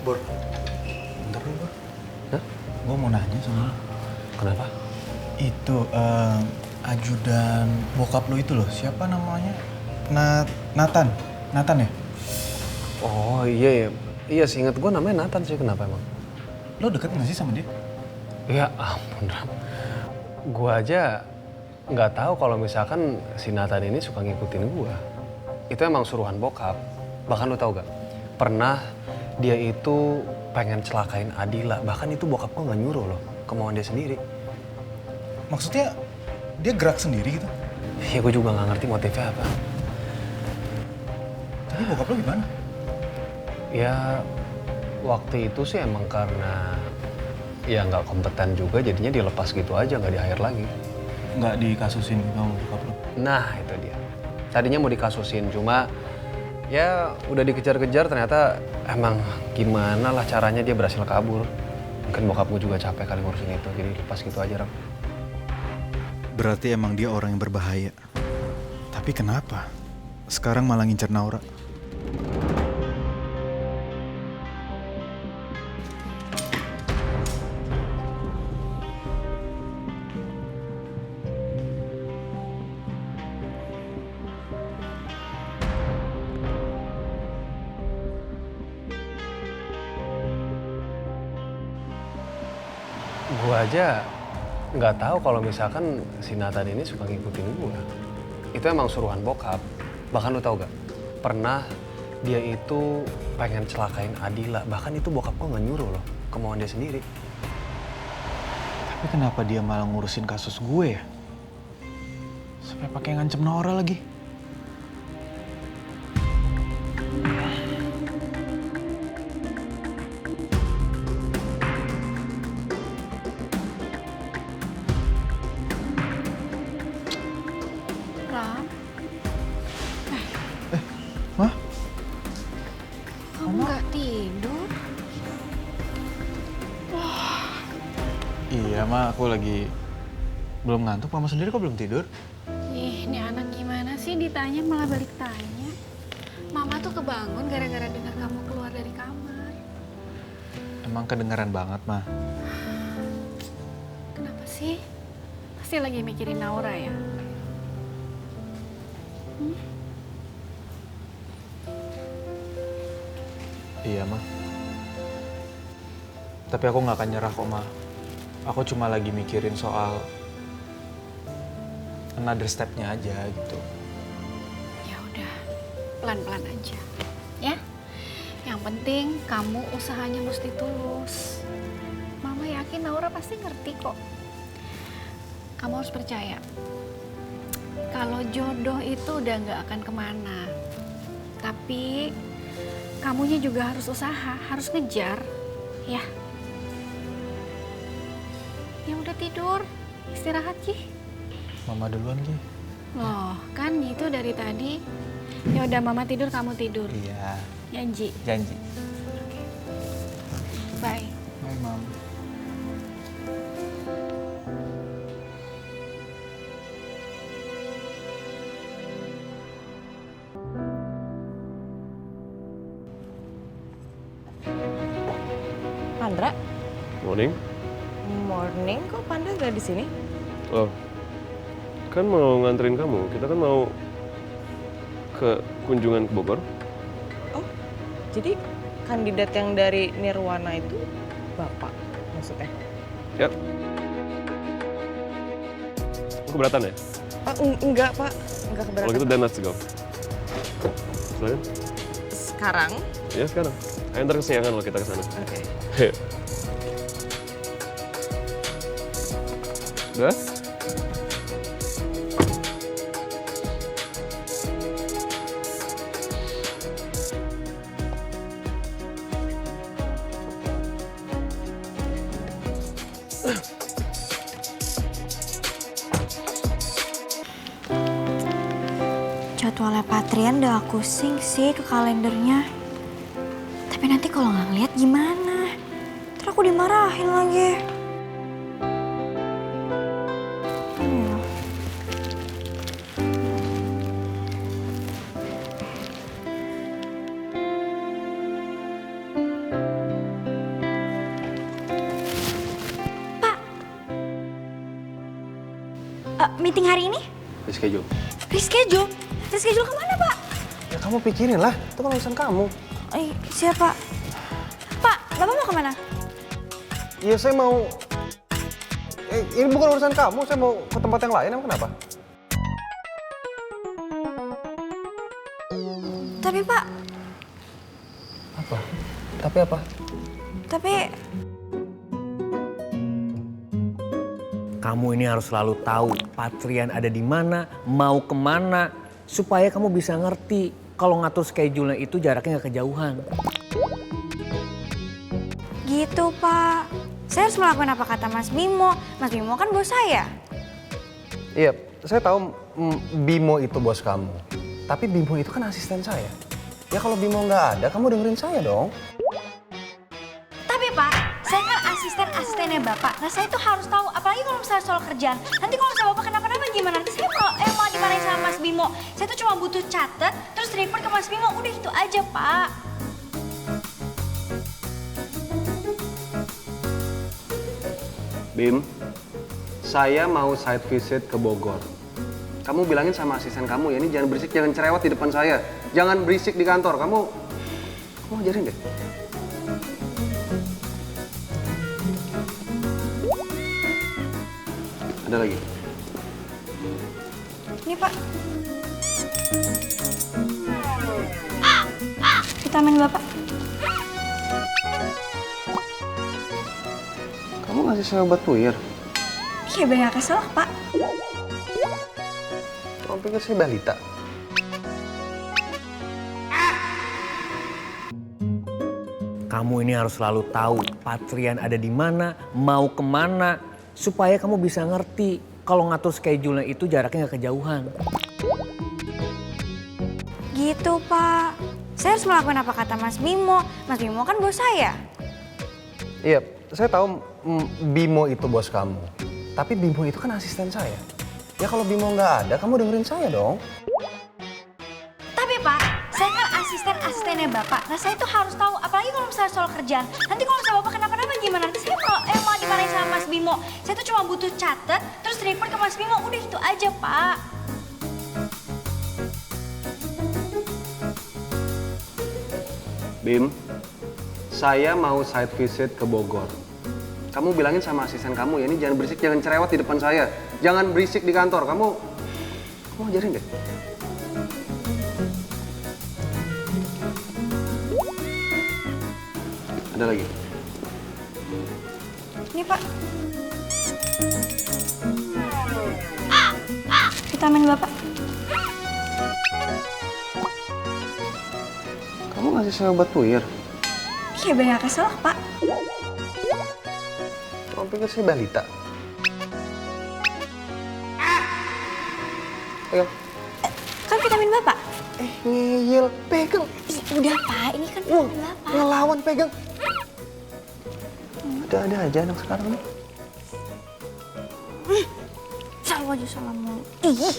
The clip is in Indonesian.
Bor, bentar dulu Bor. Hah? Gue mau nanya sama lo. Kenapa? Itu ajudan bokap lo itu loh, siapa namanya? Nathan. Nathan ya? Oh iya ya. Iya seinget gue namanya Nathan sih, kenapa emang? Lo deket gak sih sama dia? Ya ampun Ram. Gue aja nggak tahu kalau misalkan si Nathan ini suka ngikutin gue. Itu emang suruhan bokap. Bahkan lo tau gak? Pernah dia itu pengen celakain Adila. Bahkan itu bokap gue nggak nyuruh loh. Kemauan dia sendiri. Maksudnya dia gerak sendiri gitu? Ya gue juga nggak ngerti motifnya apa. Tapi bokap lo gimana? Ya waktu itu sih emang karena ya nggak kompeten juga, jadinya dilepas gitu aja, nggak di-hire lagi. Nggak dikasusin gitu sama bokap lo? Nah itu dia. Tadinya mau dikasusin, cuma ya udah dikejar-kejar ternyata emang gimana lah caranya dia berhasil kabur. Mungkin bokap gue juga capek kali ngurusin itu, jadi lepas gitu aja Ram. Berarti emang dia orang yang berbahaya. Tapi kenapa sekarang malah ngincer Naura? Gue aja nggak tahu kalau misalkan si Nathan ini suka ngikutin gue. Itu emang suruhan bokap. Bahkan lu tau gak? Pernah dia itu pengen celakain Adila. Bahkan itu bokap gue nggak nyuruh loh. Kemauan dia sendiri. Tapi kenapa dia malah ngurusin kasus gue ya? Sampai pakai ngancem Naura lagi. Ram, Mah? kamu nggak tidur? Iya, Ma, aku lagi belum ngantuk. Mama sendiri kok belum tidur? Ih, ini anak gimana sih ditanya malah balik tanya. Mama tuh kebangun gara-gara dengar kamu keluar dari kamar. Emang kedengaran banget, Ma. Kenapa sih? Pasti lagi mikirin Naura ya? Iya, Ma. Tapi aku nggak akan nyerah kok, Ma. Aku cuma lagi mikirin soal another step-nya aja gitu. Ya udah, pelan-pelan aja, ya. Yang penting kamu usahanya mesti tulus. Mama yakin Naura pasti ngerti kok. Kamu harus percaya. Kalau jodoh itu udah nggak akan kemana. Tapi kamunya juga harus usaha, harus ngejar, ya. Ya udah tidur, istirahat Ki. Mama duluan, Ki. Loh, kan gitu dari tadi. Ya udah Mama tidur, kamu tidur. Iya, Janji. janji. Bye. Hai, Mam. Pandra, Morning. morning kok Pandra gak di sini? Oh, kan mau nganterin kamu. Kita kan mau ke kunjungan ke Bogor. Oh, jadi kandidat yang dari Nirwana itu Bapak maksudnya? Ya. Lu keberatan ya? Enggak Pak, enggak Kalau keberatan. gitu then let's go. Silakan. Sekarang? Ya sekarang. Ayo ntar kesiangan lo kita kesana. Oke. Ayo. Udah? Jadwalnya Patrian udah aku sync sih ke kalendernya. Tapi nanti kalau nggak ngeliat gimana? Terus aku dimarahin lagi. Iya. meeting hari ini? Reschedule. Reschedule? Reschedule kemana, Pak? Ya kamu pikirin lah, itu kan urusan kamu. Siapa? Pak, Bapak mau kemana? Ya saya mau... ini bukan urusan kamu, saya mau ke tempat yang lain, emang kenapa? Tapi, Pak, Apa? Tapi apa? tapi Kamu ini harus selalu tahu Patrian ada di mana, mau kemana, supaya kamu bisa ngerti kalau ngatur schedule-nya itu jaraknya nggak kejauhan. gitu, Pak. Saya harus melakukan apa kata Mas Bimo. Mas Bimo kan bos saya. Iya, saya tahu Bimo itu bos kamu. Tapi Bimo itu kan asisten saya. Ya kalau Bimo nggak ada, kamu dengerin saya dong. Tapi Pak, saya kan asisten-asistennya Bapak. Nah saya tuh harus tahu, apalagi kalau misalnya soal kerjaan. Nanti kalau misalnya Bapak kenapa-napa gimana? Nanti saya malah dimarahin sama Mas Bimo. Saya tuh cuma butuh catat, terus report ke Mas Bimo. Udah itu aja, Pak. Bim, saya mau site visit ke Bogor. Kamu bilangin sama asisten kamu ya, ini jangan berisik, jangan cerewet di depan saya. Jangan berisik di kantor, kamu ajarin deh. Ada lagi? Ini Pak. Vitamin Bapak. Kamu ngasih saya obat puyer? Iya biar gak kesel, Pak. Kamu pikir saya balita? Kamu ini harus selalu tahu Patrian ada di mana, mau kemana, supaya kamu bisa ngerti kalau ngatur schedule-nya itu jaraknya nggak kejauhan. Gitu, Pak. Saya harus melakukan apa kata Mas Bimo. Mas Bimo kan bos saya. Iya, saya tahu Bimo itu bos kamu. Tapi Bimo itu kan asisten saya. Ya kalau Bimo nggak ada, kamu dengerin saya dong. Tapi Pak, saya kan asisten-asistennya Bapak. Nah saya tuh harus tahu, apalagi kalau misalnya soal kerjaan. Nanti kalau misalnya Bapak kenapa-napa gimana? Nanti saya malah dimarahin sama Mas Bimo. Saya tuh cuma butuh catat, terus report ke Mas Bimo. Udah itu aja, Pak. Bim, saya mau site visit ke Bogor. Kamu bilangin sama asisten kamu ya, ini jangan berisik, jangan cerewet di depan saya. Jangan berisik di kantor, kamu ajarin deh. Ada lagi? Ini Pak. Vitamin Bapak. Kamu ngasih saya obat puyer? Iya biar gak kesel, Pak. Kamu pikir saya balita? Pegang. Kan vitamin Bapak. Ngeyel, pegang. Ih, udah Pak, ini kan vitamin Bapak. Ngelawan, pegang. Ada aja anak sekarang nih. Selalu aja salah mulu. Ih.